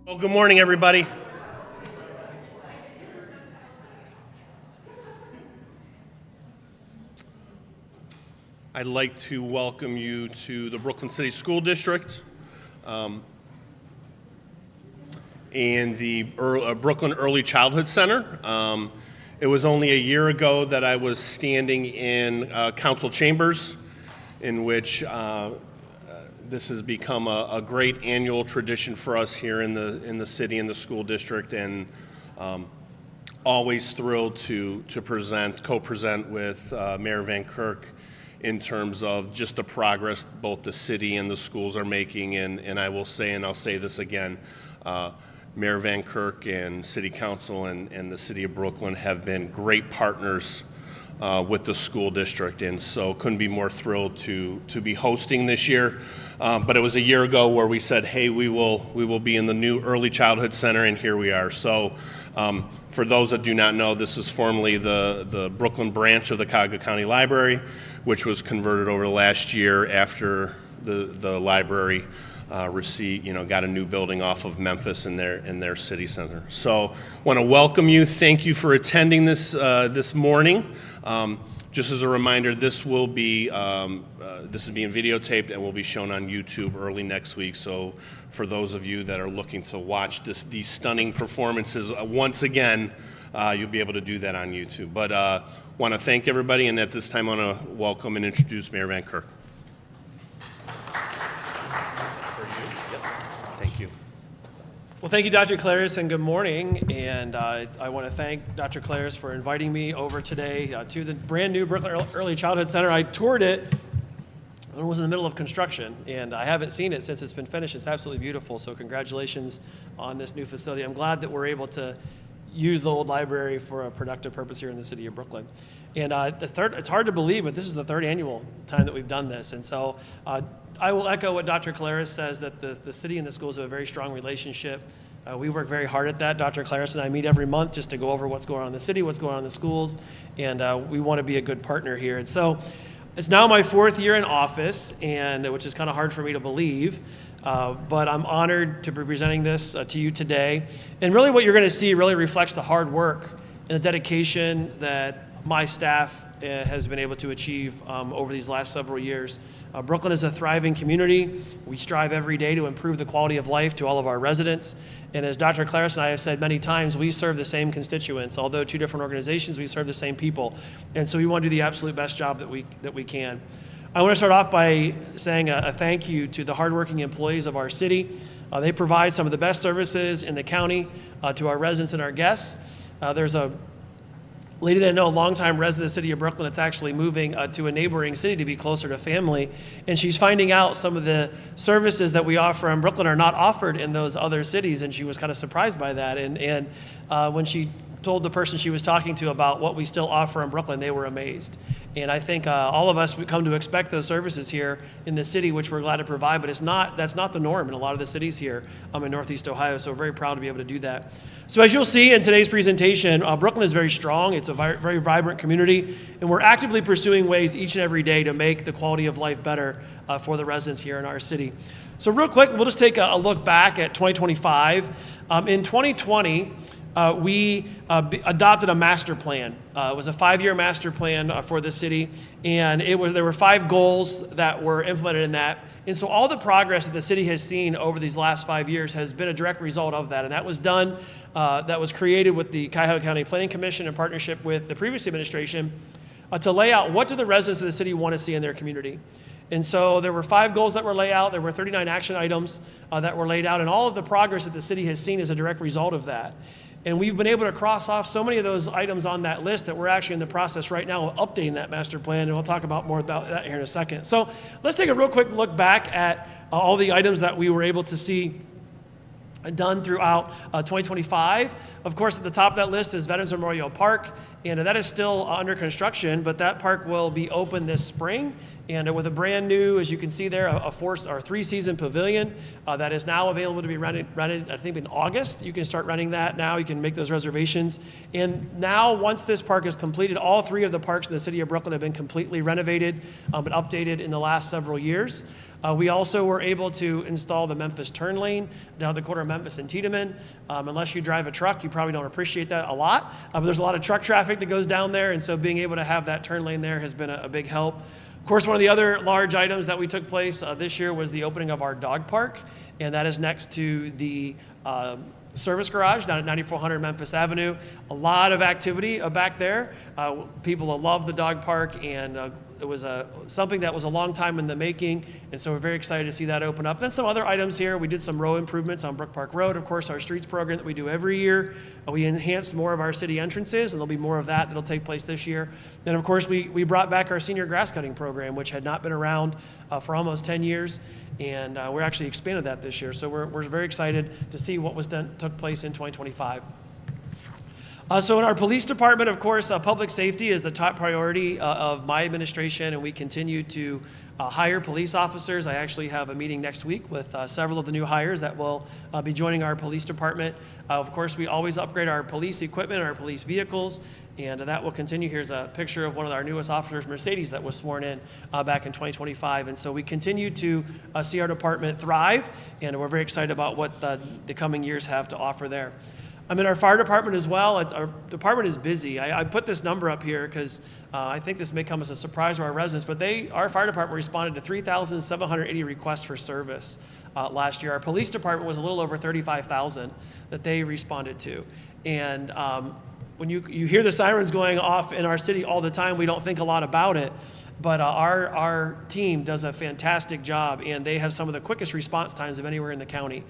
Well, good morning, everybody. I'd like to welcome you to the Brooklyn City School District and the Brooklyn Early Childhood Center. It was only a year ago that I was standing in council chambers, in which this has become a great annual tradition for us here in the city and the school district, and always thrilled to co-present with Mayor Van Kirk in terms of just the progress both the city and the schools are making. And I will say, and I'll say this again, Mayor Van Kirk and City Council and the City of Brooklyn have been great partners with the school district, and so couldn't be more thrilled to be hosting this year. But it was a year ago where we said, hey, we will be in the new Early Childhood Center, and here we are. So for those that do not know, this is formerly the Brooklyn branch of the Cuyahoga County Library, which was converted over the last year after the library got a new building off of Memphis in their city center. So want to welcome you. Thank you for attending this morning. Just as a reminder, this is being videotaped and will be shown on YouTube early next week. So for those of you that are looking to watch these stunning performances once again, you'll be able to do that on YouTube. But want to thank everybody, and at this time I want to welcome and introduce Mayor Van Kirk. Thank you. Well, thank you, Dr. Caleris, and good morning. And I want to thank Dr. Caleris for inviting me over today to the brand new Brooklyn Early Childhood Center. I toured it when it was in the middle of construction, and I haven't seen it since it's been finished. It's absolutely beautiful, so congratulations on this new facility. I'm glad that we're able to use the old library for a productive purpose here in the city of Brooklyn. And it's hard to believe, but this is the third annual time that we've done this. And so I will echo what Dr. Caleris says, that the city and the schools have a very strong relationship. We work very hard at that. Dr. Caleris and I meet every month just to go over what's going on in the city, what's going on in the schools, and we want to be a good partner here. And so it's now my fourth year in office, and which is kind of hard for me to believe, but I'm honored to be presenting this to you today. And really what you're going to see really reflects the hard work and the dedication that my staff has been able to achieve over these last several years. Brooklyn is a thriving community. We strive every day to improve the quality of life to all of our residents. And as Dr. Caleris and I have said many times, we serve the same constituents. Although two different organizations, we serve the same people. And so we want to do the absolute best job that we can. I want to start off by saying a thank you to the hardworking employees of our city. They provide some of the best services in the county to our residents and our guests. There's a lady that I know, a longtime resident of the city of Brooklyn, that's actually moving to a neighboring city to be closer to family. And she's finding out some of the services that we offer in Brooklyn are not offered in those other cities, and she was kind of surprised by that. And when she told the person she was talking to about what we still offer in Brooklyn, they were amazed. And I think all of us, we come to expect those services here in the city, which we're glad to provide, but that's not the norm in a lot of the cities here in Northeast Ohio, so we're very proud to be able to do that. So as you'll see in today's presentation, Brooklyn is very strong. It's a very vibrant community, and we're actively pursuing ways each and every day to make the quality of life better for the residents here in our city. So real quick, we'll just take a look back at 2025. In 2020, we adopted a master plan. It was a 5-year master plan for the city, and there were 5 goals that were implemented in that. And so all the progress that the city has seen over these last 5 years has been a direct result of that. And that was done, that was created with the Cuyahoga County Planning Commission in partnership with the previous administration to lay out what do the residents of the city want to see in their community. And so there were 5 goals that were laid out. There were 39 action items that were laid out, and all of the progress that the city has seen is a direct result of that. And we've been able to cross off so many of those items on that list that we're actually in the process right now of updating that master plan, and we'll talk about more about that here in a second. So let's take a real quick look back at all the items that we were able to see done throughout 2025. Of course, at the top of that list is Veterans Memorial Park, and that is still under construction, but that park will be open this spring, And with a brand new, as you can see there, a 3-season pavilion that is now available to be rented, I think in August. You can start renting that now. You can make those reservations. And now, once this park is completed, all 3 of the parks in the city of Brooklyn have been completely renovated and updated in the last several years. We also were able to install the Memphis turn lane down the corner of Memphis and Tiedemann. Unless you drive a truck, you probably don't appreciate that a lot. But there's a lot of truck traffic that goes down there, and so being able to have that turn lane there has been a big help. Of course, one of the other large items that we took place this year was the opening of our dog park, and that is next to the service garage down at 9400 Memphis Avenue. A lot of activity back there. People love the dog park, and it was something that was a long time in the making, and so we're very excited to see that open up. Then some other items here. We did some road improvements on Brook Park Road, of course, our streets program that we do every year. We enhanced more of our city entrances, and there'll be more of that that'll take place this year. And of course, we brought back our senior grass cutting program, which had not been around for almost 10 years, and we're actually expanded that this year. So we're very excited to see what took place in 2025. So in our police department, of course, public safety is the top priority of my administration, and we continue to hire police officers. I actually have a meeting next week with several of the new hires that will be joining our police department. Of course, we always upgrade our police equipment, our police vehicles, and that will continue. Here's a picture of one of our newest officers, Mercedes, that was sworn in back in 2025. And so we continue to see our department thrive, and we're very excited about what the coming years have to offer there. I'm in our fire department as well. Our department is busy. I put this number up here because I think this may come as a surprise to our residents, but our fire department responded to 3,780 requests for service last year. Our police department was a little over 35,000 that they responded to. And when you hear the sirens going off in our city all the time, we don't think a lot about it. But our team does a fantastic job, and they have some of the quickest response times of anywhere in the county.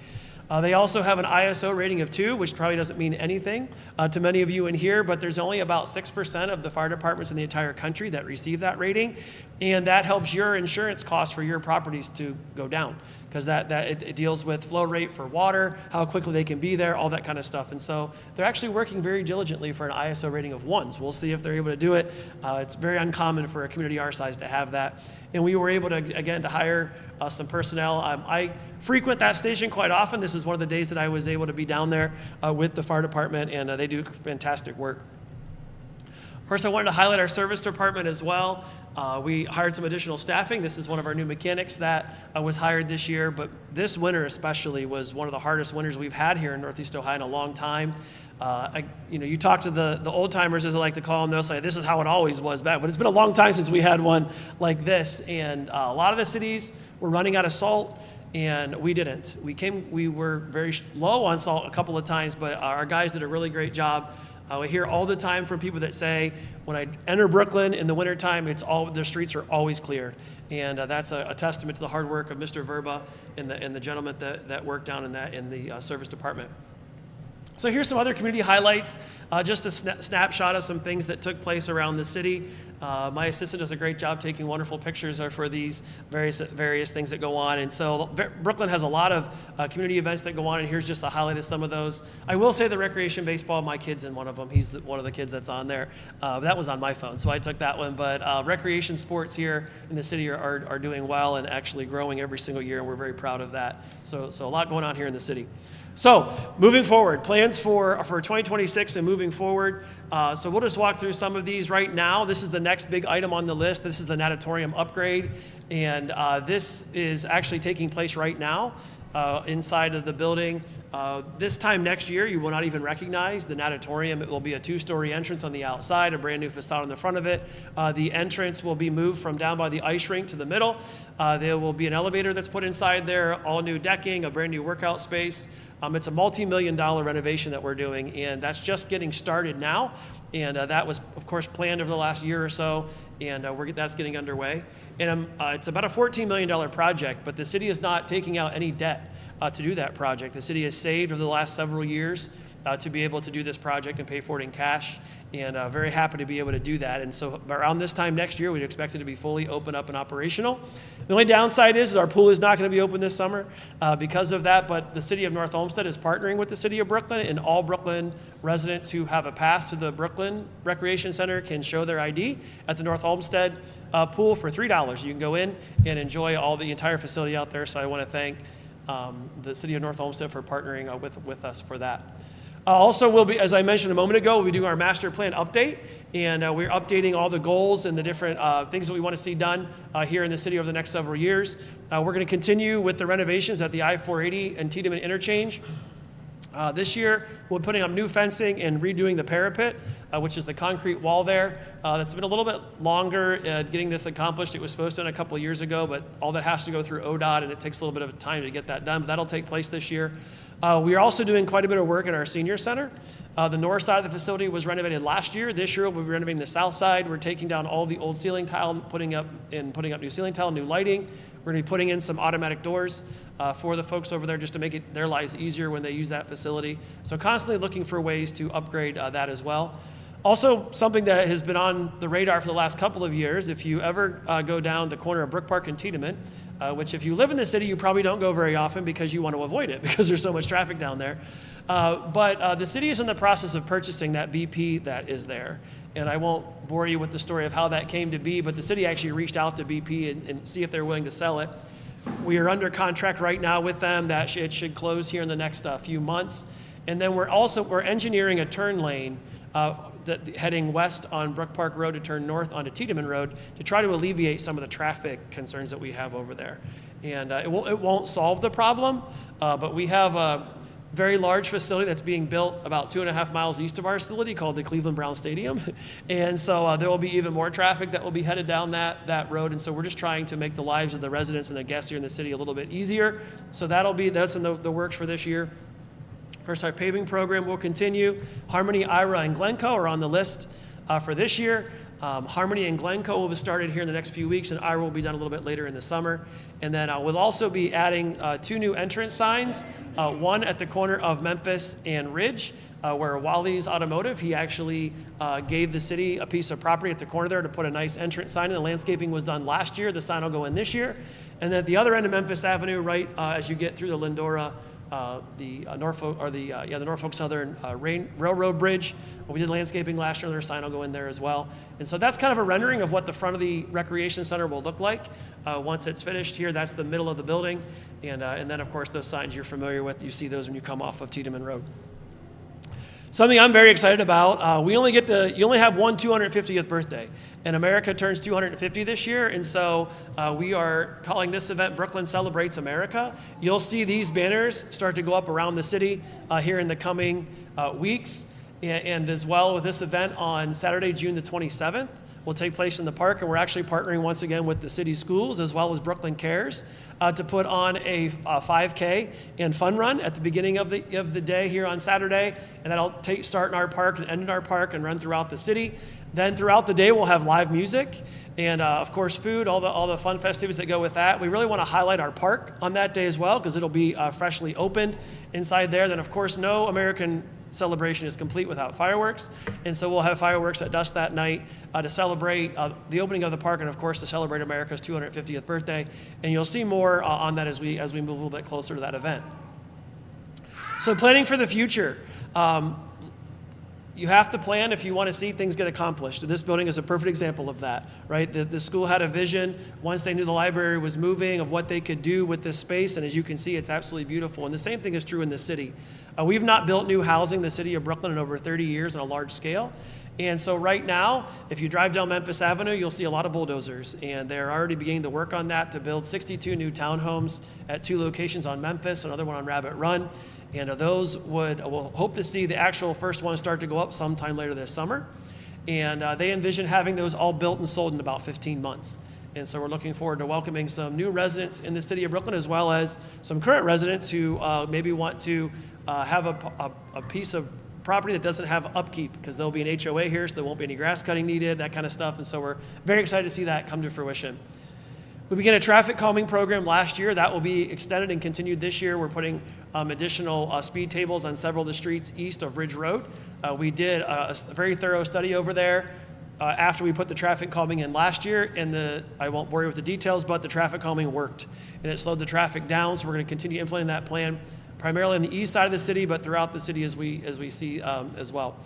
They also have an ISO rating of 2, which probably doesn't mean anything to many of you in here, but there's only about 6% of the fire departments in the entire country that receive that rating, and that helps your insurance costs for your properties to go down, because it deals with flow rate for water, how quickly they can be there, all that kind of stuff. And so they're actually working very diligently for an ISO rating of 1s. We'll see if they're able to do it. It's very uncommon for a community our size to have that. And we were able to, again, to hire some personnel. I frequent that station quite often. This is one of the days that I was able to be down there with the fire department, and they do fantastic work. Of course, I wanted to highlight our service department as well. We hired some additional staffing. This is one of our new mechanics that was hired this year, but this winter especially was one of the hardest winters we've had here in Northeast Ohio in a long time. You talk to the old timers, as I like to call them, they'll say this is how it always was back, but it's been a long time since we had one like this, and a lot of the cities were running out of salt, and we didn't. We were very low on salt a couple of times, but our guys did a really great job. We hear all the time from people that say, when I enter Brooklyn in the wintertime, the streets are always cleared. And that's a testament to the hard work of Mr. Verba and the gentleman that worked down in the service department. So here's some other community highlights, just a snapshot of some things that took place around the city. My assistant does a great job taking wonderful pictures for these various things that go on. And so Brooklyn has a lot of community events that go on, and here's just a highlight of some of those. I will say the recreation baseball, my kid's in one of them. He's one of the kids that's on there. That was on my phone, so I took that one. But recreation sports here in the city are doing well and actually growing every single year, and we're very proud of that. So a lot going on here in the city. So moving forward, plans for 2026 and moving forward. So we'll just walk through some of these right now. This is the next big item on the list. This is the natatorium upgrade, and this is actually taking place right now inside of the building. This time next year, you will not even recognize the natatorium. It will be a 2-story entrance on the outside, a brand new facade on the front of it. The entrance will be moved from down by the ice rink to the middle. There will be an elevator that's put inside there, all new decking, a brand new workout space. It's a multi-million-dollar renovation that we're doing, and that's just getting started now. And that was, of course, planned over the last year or so, and that's getting underway. And it's about a $14 million project, but the city is not taking out any debt to do that project. The city has saved over the last several years, to be able to do this project and pay for it in cash, and very happy to be able to do that. And so around this time next year, we'd expect it to be fully open up and operational. The only downside is our pool is not going to be open this summer because of that, but the city of North Olmsted is partnering with the city of Brooklyn, and all Brooklyn residents who have a pass to the Brooklyn Recreation Center can show their ID at the North Olmsted pool for $3. You can go in and enjoy all the entire facility out there, so I want to thank the city of North Olmsted for partnering with us for that. Also, we'll be, as I mentioned a moment ago, we'll be doing our master plan update, and we're updating all the goals and the different things that we want to see done here in the city over the next several years. We're going to continue with the renovations at the I-480 and Tiedemann interchange. This year, we're putting up new fencing and redoing the parapet, which is the concrete wall there. That's been a little bit longer getting this accomplished. It was supposed to be done a couple of years ago, but all that has to go through ODOT, and it takes a little bit of time to get that done, but that'll take place this year. We are also doing quite a bit of work in our senior center. The north side of the facility was renovated last year. This year, we'll be renovating the south side. We're taking down all the old ceiling tile, putting up new ceiling tile, new lighting. We're going to be putting in some automatic doors for the folks over there just to make their lives easier when they use that facility. So constantly looking for ways to upgrade that as well. Also, something that has been on the radar for the last couple of years, if you ever go down the corner of Brook Park and Tiedemann, which if you live in the city, you probably don't go very often because you want to avoid it because there's so much traffic down there. But the city is in the process of purchasing that BP that is there. And I won't bore you with the story of how that came to be, but the city actually reached out to BP and see if they're willing to sell it. We are under contract right now with them that it should close here in the next few months. And then we're engineering a turn lane heading west on Brook Park Road to turn north onto Tiedemann Road to try to alleviate some of the traffic concerns that we have over there. And it won't solve the problem, but we have a very large facility that's being built about 2.5 miles east of our facility called the Cleveland Brown Stadium. And so there will be even more traffic that will be headed down that road. And so we're just trying to make the lives of the residents and the guests here in the city a little bit easier. So that's in the works for this year. Of course, our paving program will continue. Harmony, Ira, and Glencoe are on the list for this year. Harmony and Glencoe will be started here in the next few weeks, and Ira will be done a little bit later in the summer. And then we'll also be adding 2 new entrance signs, one at the corner of Memphis and Ridge, where Wally's Automotive, he actually gave the city a piece of property at the corner there to put a nice entrance sign in. The landscaping was done last year. The sign will go in this year. And then at the other end of Memphis Avenue, right as you get through the Lindora, the Norfolk Southern Railroad Bridge. We did landscaping last year. Their sign will go in there as well. And so that's kind of a rendering of what the front of the recreation center will look like once it's finished here. That's the middle of the building. And then, of course, those signs you're familiar with. You see those when you come off of Tiedemann Road. Something I'm very excited about, you only have one 250th birthday, and America turns 250 this year, and so we are calling this event Brooklyn Celebrates America. You'll see these banners start to go up around the city here in the coming weeks, and as well with this event on Saturday, June the 27th, will take place in the park, and we're actually partnering once again with the city schools as well as Brooklyn Cares to put on a 5K and fun run at the beginning of the day here on Saturday, and that'll start in our park and end in our park and run throughout the city. Then throughout the day we'll have live music and of course food, all the fun festivities that go with that. We really want to highlight our park on that day as well because it'll be freshly opened inside there. Then of course no American celebration is complete without fireworks, and so we'll have fireworks at dusk that night to celebrate the opening of the park and of course to celebrate America's 250th birthday, and you'll see more on that as we move a little bit closer to that event. So planning for the future. You have to plan if you want to see things get accomplished. And this building is a perfect example of that, right? The school had a vision once they knew the library was moving of what they could do with this space, and as you can see, it's absolutely beautiful. And the same thing is true in the city. We've not built new housing in the city of Brooklyn in over 30 years on a large scale. And so right now, if you drive down Memphis Avenue, you'll see a lot of bulldozers, and they're already beginning to work on that to build 62 new townhomes at 2 locations on Memphis, another one on Rabbit Run. And those we'll hope to see the actual first one start to go up sometime later this summer. And they envision having those all built and sold in about 15 months. And so we're looking forward to welcoming some new residents in the city of Brooklyn, as well as some current residents who maybe want to have a piece of property that doesn't have upkeep, because there'll be an HOA here, so there won't be any grass cutting needed, that kind of stuff. And so we're very excited to see that come to fruition. We began a traffic calming program last year. That will be extended and continued this year. We're putting additional speed tables on several of the streets east of Ridge Road. We did a very thorough study over there after we put the traffic calming in last year, and I won't bore you with the details, but the traffic calming worked, and it slowed the traffic down, so we're going to continue implementing that plan, primarily on the east side of the city, but throughout the city as we see as well.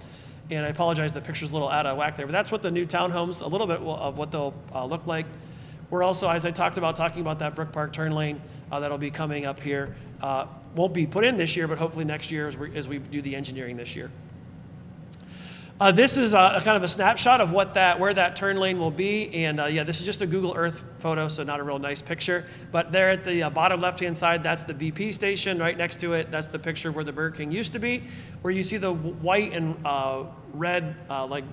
And I apologize, the picture's a little out of whack there, but that's what the new townhomes, a little bit of what they'll look like. We're also, as I talking about that Brook Park turn lane that'll be coming up here. Won't be put in this year, but hopefully next year as we do the engineering this year. This is a kind of a snapshot of where that turn lane will be, and yeah, this is just a Google Earth photo, so not a real nice picture. But there at the bottom left-hand side, that's the BP station. Right next to it, that's the picture of where the Burger King used to be. Where you see the white and red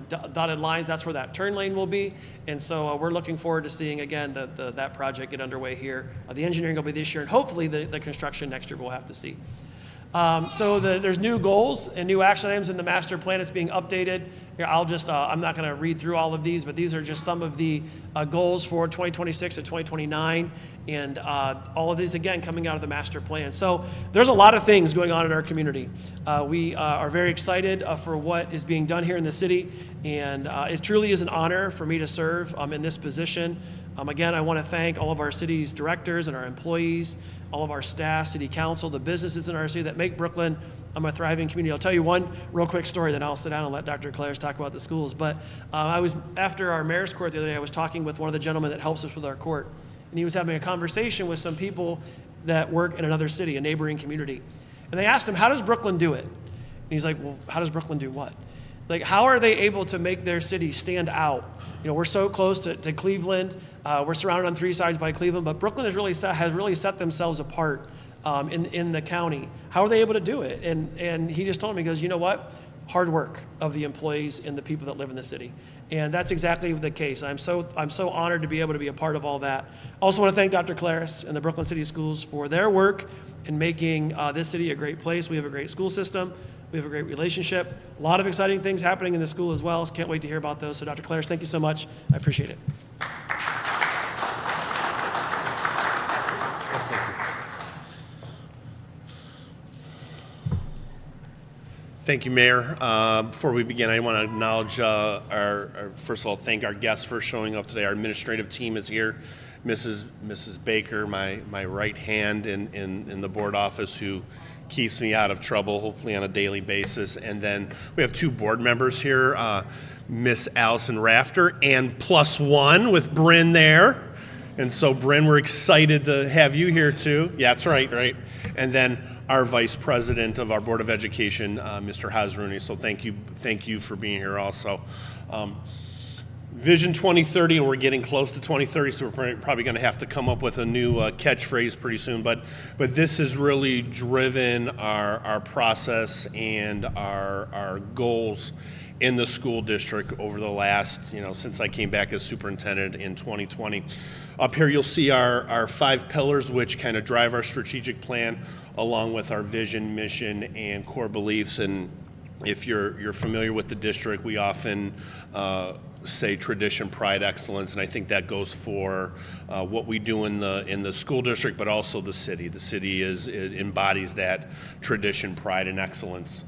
dotted lines, that's where that turn lane will be. And so we're looking forward to seeing again that project get underway here. The engineering will be this year, and hopefully the construction next year we'll have to see. There's new goals and new action items in the master plan. It's being updated. Here, I'm not going to read through all of these, but these are just some of the goals for 2026 and 2029, and all of these, again, coming out of the master plan. So there's a lot of things going on in our community. We are very excited for what is being done here in the city, and it truly is an honor for me to serve in this position. Again, I want to thank all of our city's directors and our employees, all of our staff, city council, the businesses in our city that make Brooklyn a thriving community. I'll tell you one real quick story, then I'll sit down and let Dr. Caleris talk about the schools. But after our mayor's court the other day, I was talking with one of the gentlemen that helps us with our court, and he was having a conversation with some people that work in another city, a neighboring community. And they asked him, how does Brooklyn do it? And he's like, well, how does Brooklyn do what? Like, how are they able to make their city stand out? You know, we're so close to Cleveland. We're surrounded on three sides by Cleveland, but Brooklyn has really set themselves apart in the county. How are they able to do it? And he just told me, he goes, you know what? Hard work of the employees and the people that live in the city. And that's exactly the case. I'm so honored to be able to be a part of all that. I also want to thank Dr. Caleris and the Brooklyn City Schools for their work in making this city a great place. We have a great school system. We have a great relationship. A lot of exciting things happening in the school as well. So can't wait to hear about those. So Dr. Caleris, thank you so much. I appreciate it. Thank you, Mayor. Before we begin, I want to acknowledge first of all, thank our guests for showing up today. Our administrative team is here. Mrs. Baker, my right hand in the board office, who keeps me out of trouble, hopefully on a daily basis. And then we have two board members here, Miss Allison Rafter and +1 with Bryn there. And so, Bryn, we're excited to have you here too. Yeah, that's right. And then our Vice President of our Board of Education, Mr. Hazrouni. So thank you for being here also. Vision 2030, and we're getting close to 2030, so we're probably going to have to come up with a new catchphrase pretty soon. But this has really driven our process and our goals in the school district over the last, since I came back as superintendent in 2020. Up here you'll see our 5 pillars, which kind of drive our strategic plan, along with our vision, mission, and core beliefs. And if you're familiar with the district, we often say tradition, pride, excellence, and I think that goes for what we do in the school district, but also the city. The city embodies that tradition, pride, and excellence.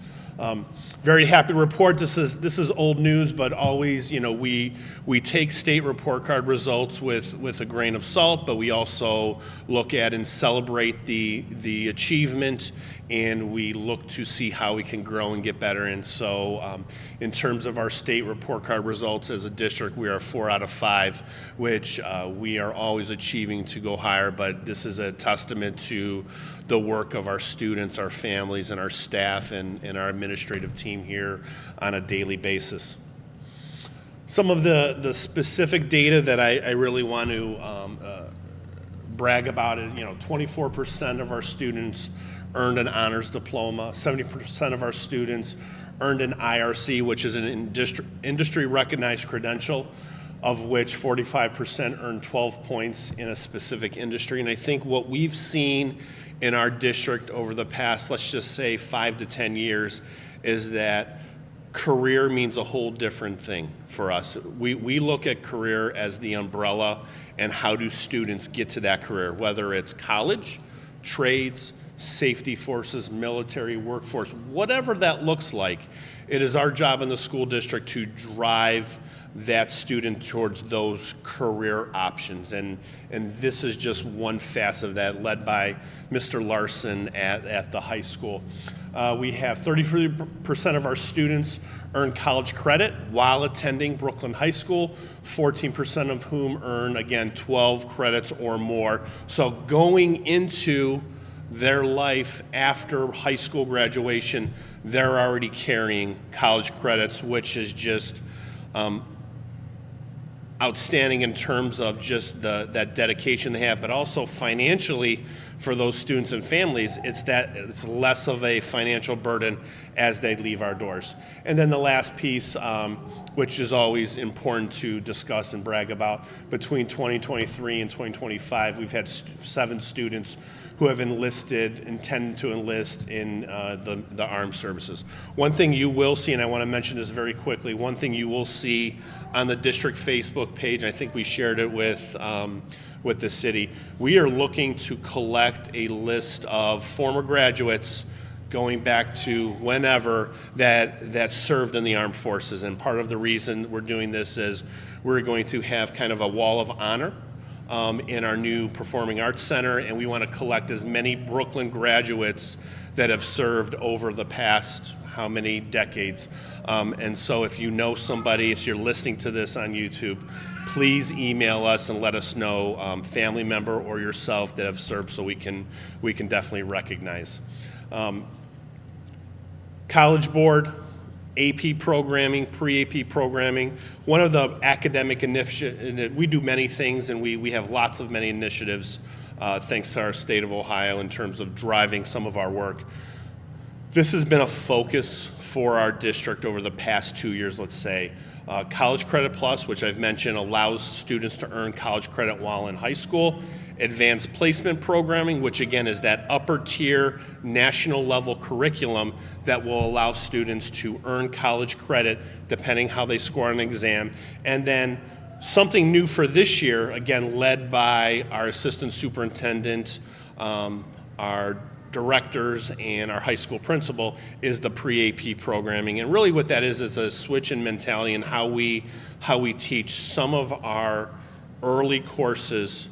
Very happy to report this is old news, but always, we take state report card results with a grain of salt, but we also look at and celebrate the achievement, and we look to see how we can grow and get better. And so in terms of our state report card results as a district, we are 4 out of 5, which we are always achieving to go higher, but this is a testament to the work of our students, our families, and our staff, and our administrative team here on a daily basis. Some of the specific data that I really want to brag about it, 24% of our students earned an honors diploma, 70% of our students earned an IRC, which is an industry recognized credential, of which 45% earned 12 points in a specific industry. And I think what we've seen in our district over the past, let's just say 5 to 10 years, is that career means a whole different thing for us. We look at career as the umbrella, and how do students get to that career, whether it's college, trades, safety forces, military, workforce, whatever that looks like. It is our job in the school district to drive that student towards those career options. And this is just one facet of that, led by Mr. Larson at the high school. We have 33% of our students earn college credit while attending Brooklyn High School, 14% of whom earn, again, 12 credits or more. So going into their life after high school graduation, they're already carrying college credits, which is just outstanding in terms of just that dedication they have, but also financially for those students and families, it's less of a financial burden as they leave our doors. And then the last piece, which is always important to discuss and brag about, between 2023 and 2025, we've had 7 students who have intend to enlist in the armed services. One thing you will see, and I want to mention this very quickly, one thing you will see on the district Facebook page, I think we shared it with the city, we are looking to collect a list of former graduates going back to whenever that served in the armed forces. And part of the reason we're doing this is we're going to have kind of a wall of honor in our new Performing Arts Center, and we want to collect as many Brooklyn graduates that have served over the past how many decades. And so if you know somebody, if you're listening to this on YouTube, please email us and let us know, family member or yourself that have served, so we can definitely recognize. College Board, AP programming, pre-AP programming. One of the academic initiatives, we do many things, and we have lots of many initiatives thanks to our state of Ohio in terms of driving some of our work. This has been a focus for our district over the past 2 years, let's say. College Credit Plus, which I've mentioned, allows students to earn college credit while in high school. Advanced Placement Programming, which again is that upper tier national level curriculum that will allow students to earn college credit depending how they score on an exam. And then something new for this year, again led by our Assistant Superintendent, our directors, and our high school principal, is the pre-AP programming. And really what that is a switch in mentality in how we teach some of our early courses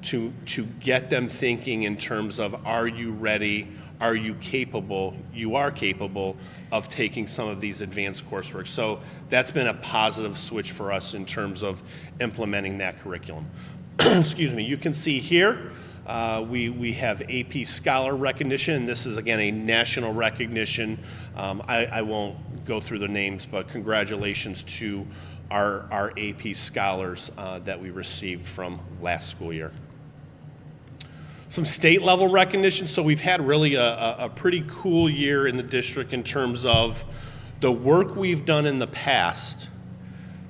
to get them thinking in terms of, are you ready? Are you capable? You are capable of taking some of these advanced coursework. So that's been a positive switch for us in terms of implementing that curriculum. Excuse me. You can see here we have AP Scholar recognition. This is, again, a national recognition. I won't go through the names, but congratulations to our AP Scholars that we received from last school year. Some state level recognition. So we've had really a pretty cool year in the district in terms of the work we've done in the past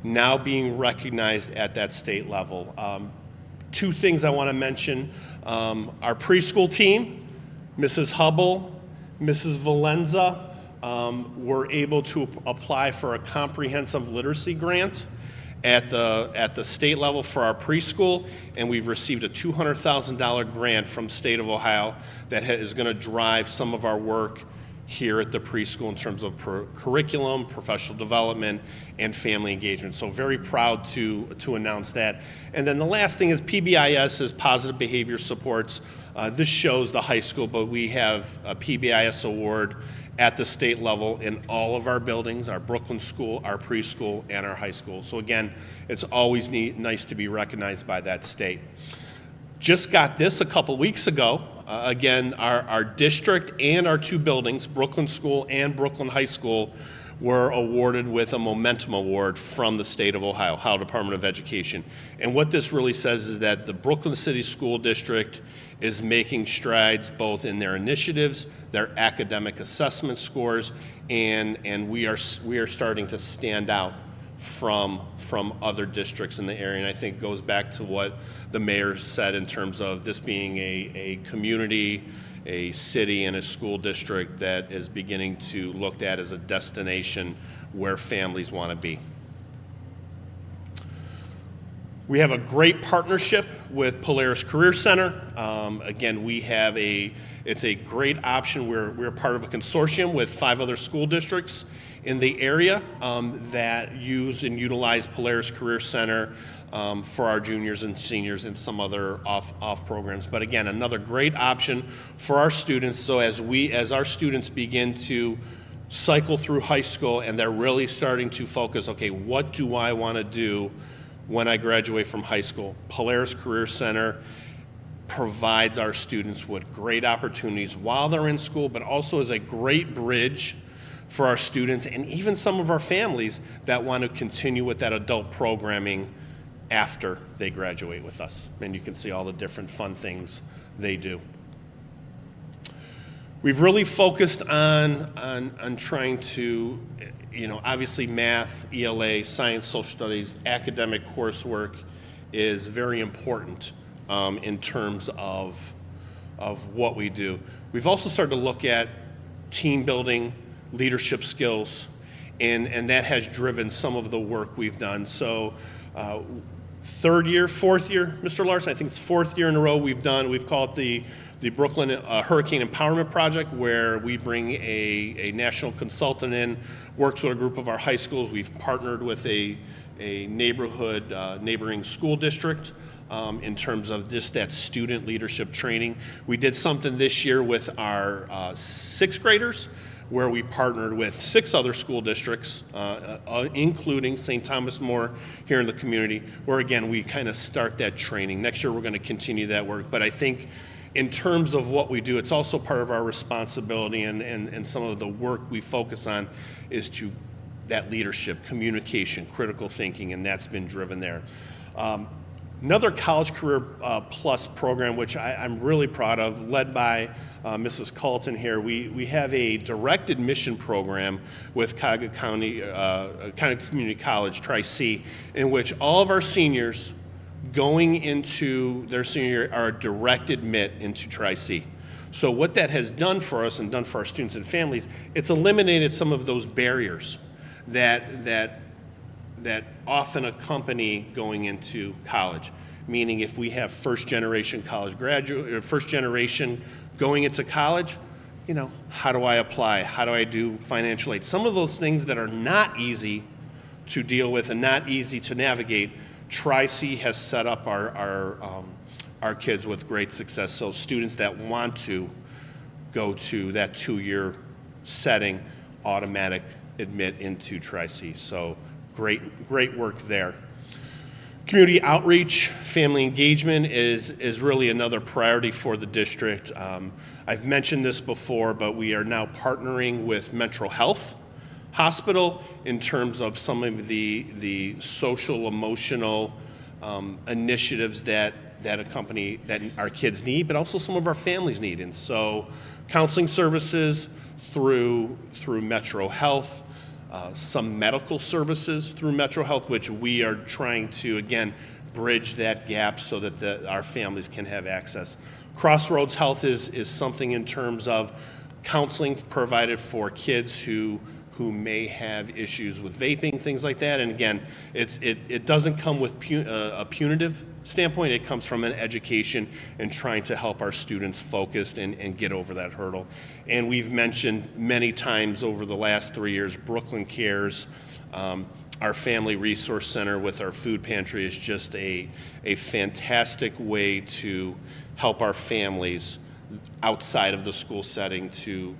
now being recognized at that state level. 2 things I want to mention. Our preschool team, Mrs. Hubble, Mrs. Valenza, were able to apply for a comprehensive literacy grant at the state level for our preschool, and we've received a $200,000 grant from state of Ohio that is going to drive some of our work here at the preschool in terms of curriculum, professional development, and family engagement. So very proud to announce that. And then the last thing is PBIS is Positive Behavior Supports. This shows the high school, but we have a PBIS award at the state level in all of our buildings, our Brooklyn school, our preschool, and our high school. So again, it's always nice to be recognized by that state. Just got this a couple weeks ago. Again, our district and our 2 buildings, Brooklyn School and Brooklyn High School, were awarded with a Momentum Award from the state of Ohio Department of Education. And what this really says is that the Brooklyn City School District is making strides both in their initiatives, their academic assessment scores, and we are starting to stand out from other districts in the area. And I think it goes back to what the mayor said in terms of this being a community a city and a school district that is beginning to look at as a destination where families want to be. We have a great partnership with Caleris Career Center. Again, it's a great option. We're part of a consortium with 5 other school districts in the area that use and utilize Caleris Career Center for our juniors and seniors and some other off programs. But again, another great option for our students. So as our students begin to cycle through high school and they're really starting to focus, okay, what do I want to do when I graduate from high school? Caleris Career Center provides our students with great opportunities while they're in school, but also as a great bridge for our students and even some of our families that want to continue with that adult programming after they graduate with us. And you can see all the different fun things they do. We've really focused on trying to, obviously math, ELA, science, social studies, academic coursework is very important in terms of what we do. We've also started to look at team building, leadership skills, and that has driven some of the work we've done. So fourth year, Mr. Larson, I think it's 4th year in a row we've called it the Brooklyn Hurricane Empowerment Project, where we bring a national consultant in, works with a group of our high schools. We've partnered with a neighboring school district in terms of just that student leadership training. We did something this year with our 6th graders, where we partnered with 6 other school districts, including St. Thomas More here in the community, where again, we kind of start that training. Next year, we're going to continue that work. But I think in terms of what we do, it's also part of our responsibility and some of the work we focus on is to that leadership, communication, critical thinking, and that's been driven there. Another College Career Plus program, which I'm really proud of, led by Mrs. Colton here. We have a direct admission program with Cuyahoga County Community College, Tri-C, in which all of our seniors going into their senior year are direct admit into Tri-C. So what that has done for us and done for our students and families, it's eliminated some of those barriers that often accompany going into college. Meaning if we have first generation college graduate or first generation going into college, how do I apply? How do I do financial aid? Some of those things that are not easy to deal with and not easy to navigate, Tri-C has set up our kids with great success. So students that want to go to that 2-year setting, automatic admit into Tri-C. So great work there. Community outreach, family engagement is really another priority for the district. I've mentioned this before, but we are now partnering with Metro Health Hospital in terms of some of the social, emotional initiatives that our kids need, but also some of our families need. And so counseling services through Metro Health, some medical services through Metro Health, which we are trying to, again, bridge that gap so that our families can have access. Crossroads Health is something in terms of counseling provided for kids who may have issues with vaping, things like that. And again, it doesn't come with a punitive standpoint. It comes from an education and trying to help our students focus and get over that hurdle. And we've mentioned many times over the last 3 years, Brooklyn Cares, our family resource center with our food pantry is just a fantastic way to help our families outside of the school setting to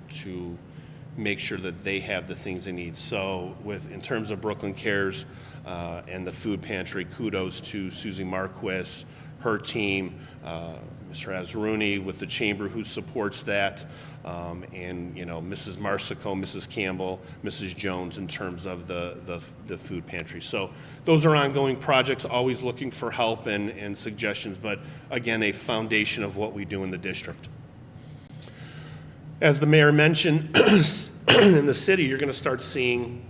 make sure that they have the things they need. So in terms of Brooklyn Cares and the food pantry, kudos to Susie Marquis, her team, Mr. Azaruni with the chamber who supports that, and Mrs. Marsico, Mrs. Campbell, Mrs. Jones in terms of the food pantry. So those are ongoing projects, always looking for help and suggestions, but again, a foundation of what we do in the district. As the mayor mentioned, in the city, you're going to start seeing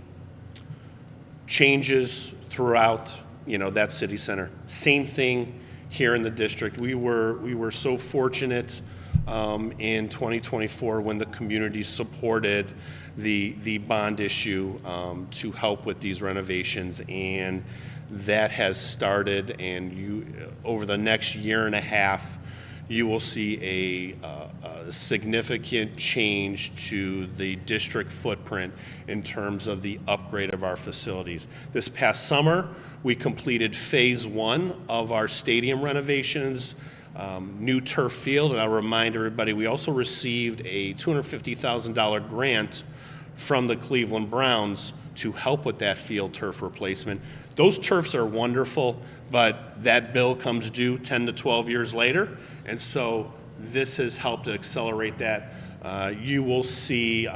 changes throughout, that city center. Same thing here in the district. We were so fortunate in 2024 when the community supported the bond issue to help with these renovations, and that has started. And over the next year and a half, you will see a significant change to the district footprint in terms of the upgrade of our facilities. This past summer, we completed phase 1 of our stadium renovations, new turf field, and I'll remind everybody, we also received a $250,000 grant from the Cleveland Browns to help with that field turf replacement. Those turfs are wonderful, but that bill comes due 10 to 12 years later, and so this has helped to accelerate that. You will see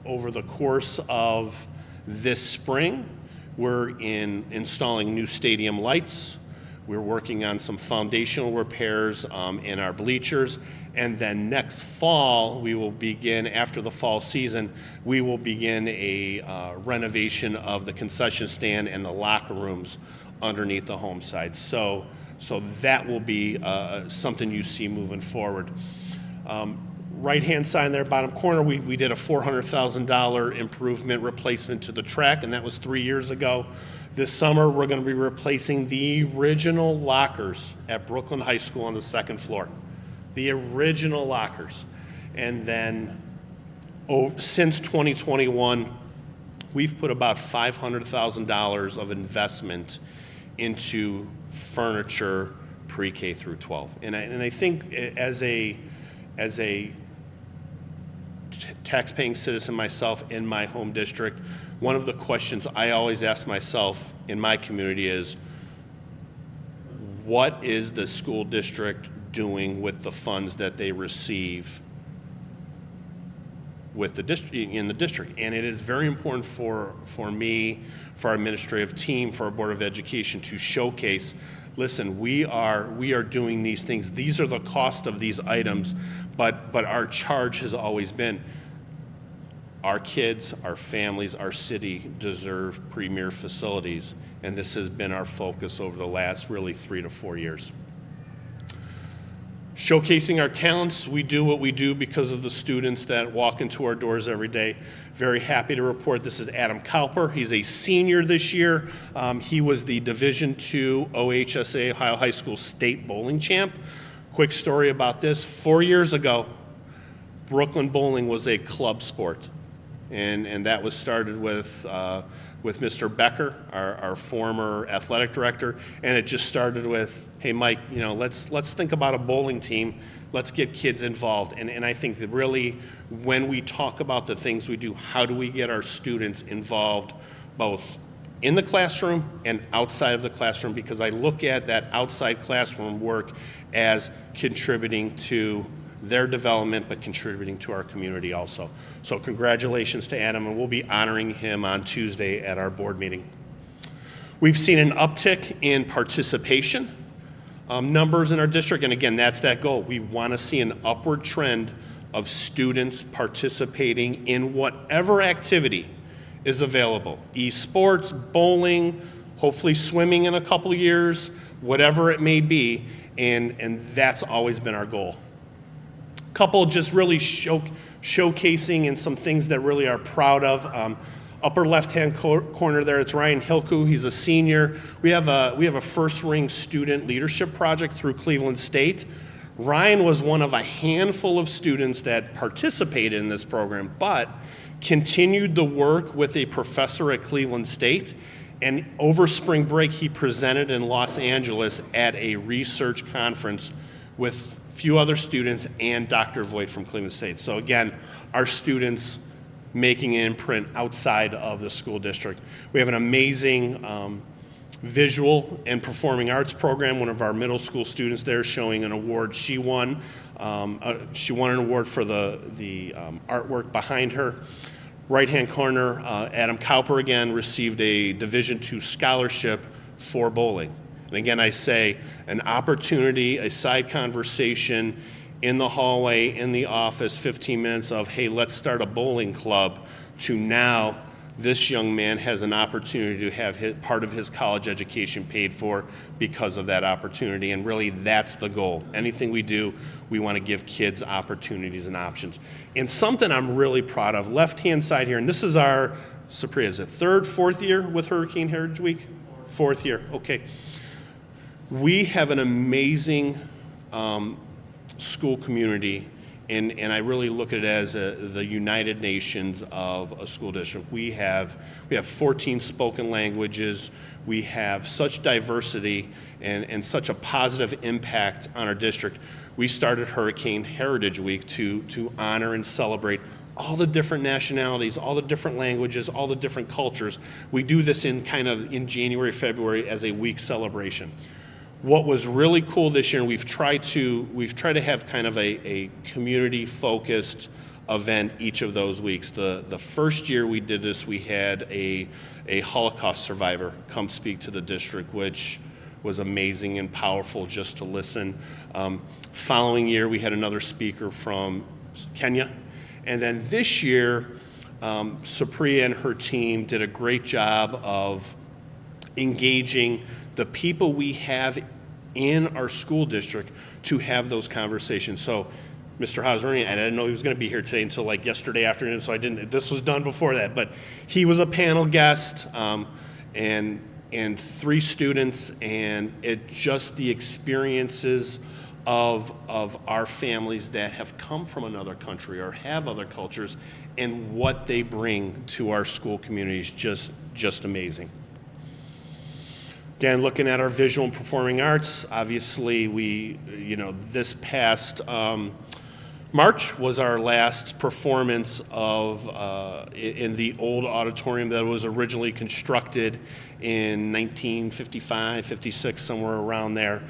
over the course of this spring, we're installing new stadium lights. We're working on some foundational repairs in our bleachers. And then next fall, we will begin, after the fall season, we will begin a renovation of the concession stand and the locker rooms underneath the home side. So that will be something you see moving forward. Right-hand side there, bottom corner, we did a $400,000 improvement replacement to the track, and that was 3 years ago. This summer, we're going to be replacing the original lockers at Brooklyn High School on the second floor. The original lockers. And then since 2021, we've put about $500,000 of investment into furniture pre-K through 12. And I think as a tax-paying citizen myself in my home district, one of the questions I always ask myself in my community is, what is the school district doing with the funds that they receive with the in the district? And it is very important for me, for our administrative team, for our Board of Education to showcase, listen, we are doing these things. These are the cost of these items, but our charge has always been, our kids, our families, our city deserve premier facilities, and this has been our focus over the last really 3 to 4 years. Showcasing our talents, we do what we do because of the students that walk into our doors every day. Very happy to report this is Adam Cowper. He's a senior this year. He was the Division II OHSA Ohio High School State Bowling Champ. Quick story about this. 4 years ago, Brooklyn bowling was a club sport. And that was started with Mr. Becker, our former athletic director, and it just started with, hey, Mike, let's think about a bowling team. Let's get kids involved. And I think that really, when we talk about the things we do, how do we get our students involved both in the classroom and outside of the classroom? Because I look at that outside classroom work as contributing to their development, but contributing to our community also. So congratulations to Adam, and we'll be honoring him on Tuesday at our board meeting. We've seen an uptick in participation numbers in our district, and again, that's that goal. We want to see an upward trend of students participating in whatever activity is available. Esports, bowling, hopefully swimming in a couple of years, whatever it may be, and that's always been our goal. Couple just really showcasing and some things that really are proud of. Upper left-hand corner there, it's Ryan Hilku. He's a senior. We have a first ring student leadership project through Cleveland State. Ryan was one of a handful of students that participated in this program, but continued the work with a professor at Cleveland State. And over spring break, he presented in Los Angeles at a research conference with a few other students and Dr. Voigt from Cleveland State. So again, our students making an imprint outside of the school district. We have an amazing visual and performing arts program. One of our middle school students there showing an award. She won an award for the artwork behind her. Right-hand corner, Adam Cowper again received a Division II scholarship for bowling. And again, I say an opportunity, a side conversation in the hallway, in the office, 15 minutes of, hey, let's start a bowling club, to now this young man has an opportunity to have part of his college education paid for because of that opportunity. And really, that's the goal. Anything we do, we want to give kids opportunities and options. And something I'm really proud of, left-hand side here, and this is our, Supriya, is it third, fourth year with Hurricane Heritage Week? Fourth year, okay. We have an amazing school community, and I really look at it as the United Nations of a school district. We have 14 spoken languages. We have such diversity and such a positive impact on our district. We started Hurricane Heritage Week to honor and celebrate all the different nationalities, all the different languages, all the different cultures. We do this in January, February as a week celebration. What was really cool this year, and we've tried to have kind of a community-focused event each of those weeks. The first year we did this, we had a Holocaust survivor come speak to the district, which was amazing and powerful just to listen. Following year, we had another speaker from Kenya. And then this year, Supriya and her team did a great job of engaging the people we have in our school district to have those conversations. So Mr. Hauser, I didn't know he was going to be here today until like yesterday afternoon, so this was done before that, but he was a panel guest, and 3 students, and it just the experiences of our families that have come from another country or have other cultures, and what they bring to our school community is just amazing. Again, looking at our visual and performing arts, obviously this past March was our last performance in the old auditorium that was originally constructed in 1955, 56, somewhere around there.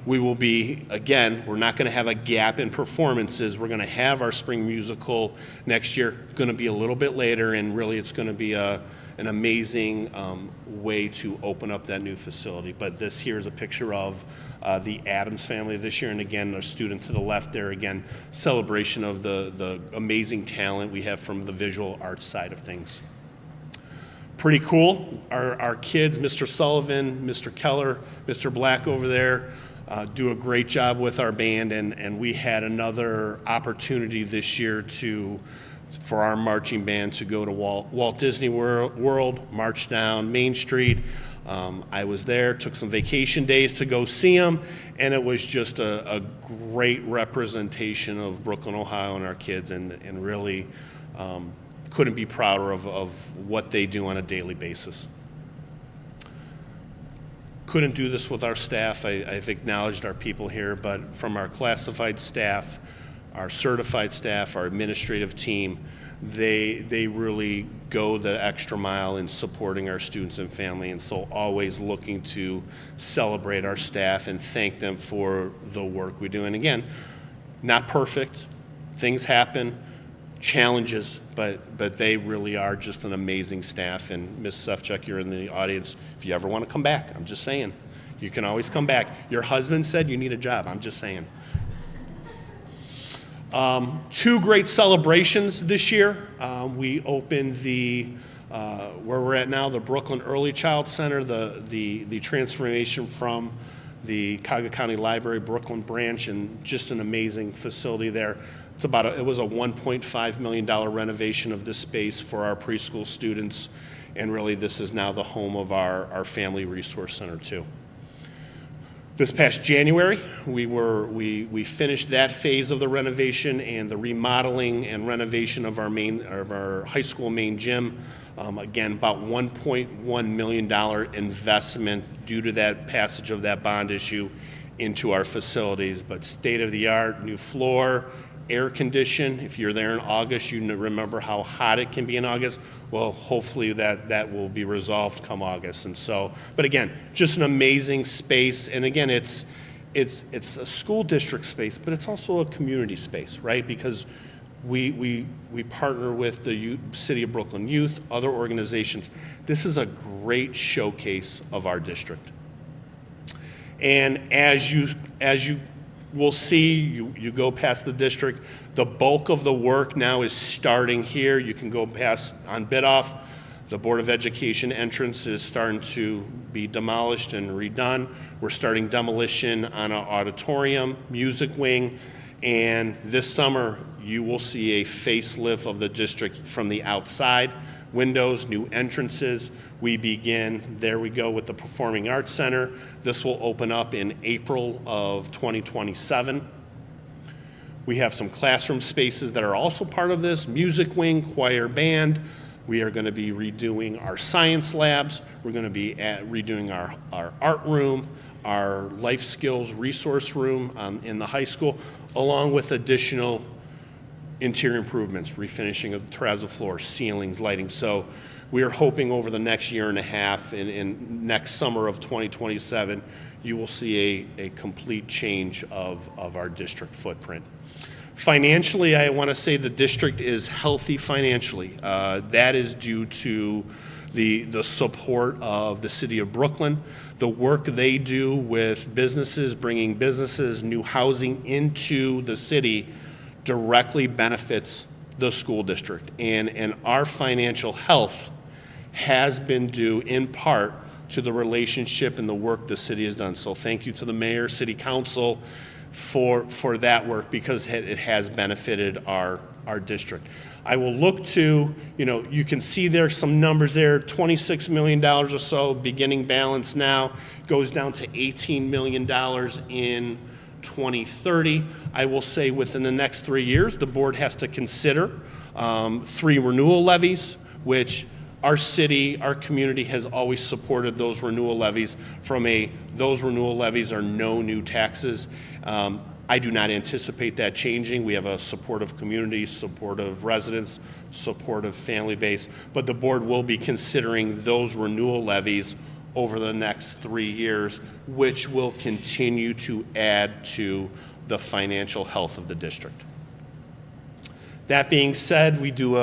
We will be, again, we're not going to have a gap in performances. We're going to have our spring musical next year, going to be a little bit later, and really it's going to be an amazing way to open up that new facility. But this here is a picture of the Adams family this year, and again, a student to the left there, again, celebration of the amazing talent we have from the visual arts side of things. Pretty cool. Our kids, Mr. Sullivan, Mr. Keller, Mr. Black over there, do a great job with our band, and we had another opportunity this year for our marching band to go to Walt Disney World, march down Main Street. I was there, took some vacation days to go see them, and it was just a great representation of Brooklyn, Ohio, and our kids, and really couldn't be prouder of what they do on a daily basis. Couldn't do this with our staff. I've acknowledged our people here, but from our classified staff, our certified staff, our administrative team, they really go the extra mile in supporting our students and family, and so always looking to celebrate our staff and thank them for the work we do. And again, not perfect, things happen, challenges, but they really are just an amazing staff. And Ms. Sefchuk, you're in the audience. If you ever want to come back, I'm just saying, you can always come back. Your husband said you need a job, I'm just saying. 2 great celebrations this year. We opened where we're at now, the Brooklyn Early Child Center, the transformation from the Cuyahoga County Library Brooklyn branch, and just an amazing facility there. It was a $1.5 million renovation of this space for our preschool students, and really this is now the home of our Family Resource Center too. This past January, we finished that phase of the renovation and the remodeling and renovation of our high school main gym. Again, about $1.1 million investment due to that passage of that bond issue into our facilities. But state-of-the-art, new floor, air condition. If you're there in August, you remember how hot it can be in August. Well, hopefully that will be resolved come August. And so, but again, just an amazing space. And again, it's a school district space, but it's also a community space, right? Because we partner with the City of Brooklyn Youth, other organizations. This is a great showcase of our district. And as you will see, you go past the district, the bulk of the work now is starting here. You can go past on Bidoff. The Board of Education entrance is starting to be demolished and redone. We're starting demolition on our auditorium, music wing, and this summer you will see a facelift of the district from the outside. Windows, new entrances. We begin, there we go, with the Performing Arts Center. This will open up in April of 2027. We have some classroom spaces that are also part of this, music wing, choir band. We are going to be redoing our science labs. We're going to be redoing our art room, our life skills resource room in the high school, along with additional interior improvements, refinishing of the terrazzo floor, ceilings, lighting. So we are hoping over the next year and a half, in next summer of 2027, you will see a complete change of our district footprint. Financially, I want to say the district is healthy financially. That is due to the support of the city of Brooklyn, the work they do with businesses, bringing businesses, new housing into the city directly benefits the school district. And our financial health has been due in part to the relationship and the work the city has done. So thank you to the mayor, city council, for that work, because it has benefited our district. I will look to, you can see there some numbers there, $26 million or so, beginning balance now, goes down to $18 million in 2030. I will say within the next 3 years, the board has to consider 3 renewal levies, which our city, our community has always supported those renewal levies those renewal levies are no new taxes. I do not anticipate that changing. We have a supportive community, supportive residents, supportive family base, but the board will be considering those renewal levies over the next 3 years, which will continue to add to the financial health of the district. That being said, we do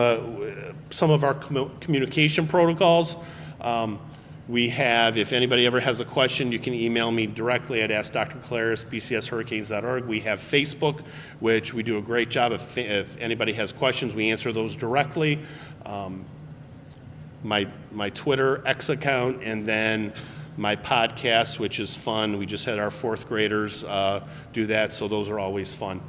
some of our communication protocols. We have, if anybody ever has a question, you can email me directly. I'd ask Dr. Caleris, bcshurricanes.org. We have Facebook, which we do a great job. If anybody has questions, we answer those directly. My Twitter, X account, and then my podcast, which is fun. We just had our 4th graders do that, so those are always fun.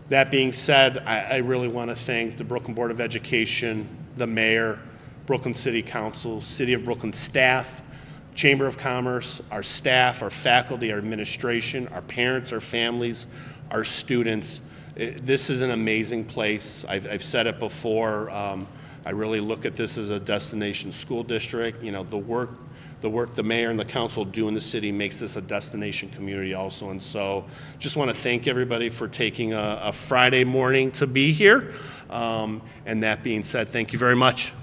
That being said, I really want to thank the Brooklyn Board of Education, the mayor, Brooklyn City Council, City of Brooklyn staff, Chamber of Commerce, our staff, our faculty, our administration, our parents, our families, our students. This is an amazing place. I've said it before. I really look at this as a destination school district. The work the mayor and the council do in the city makes this a destination community also. And so just want to thank everybody for taking a Friday morning to be here. And that being said, thank you very much.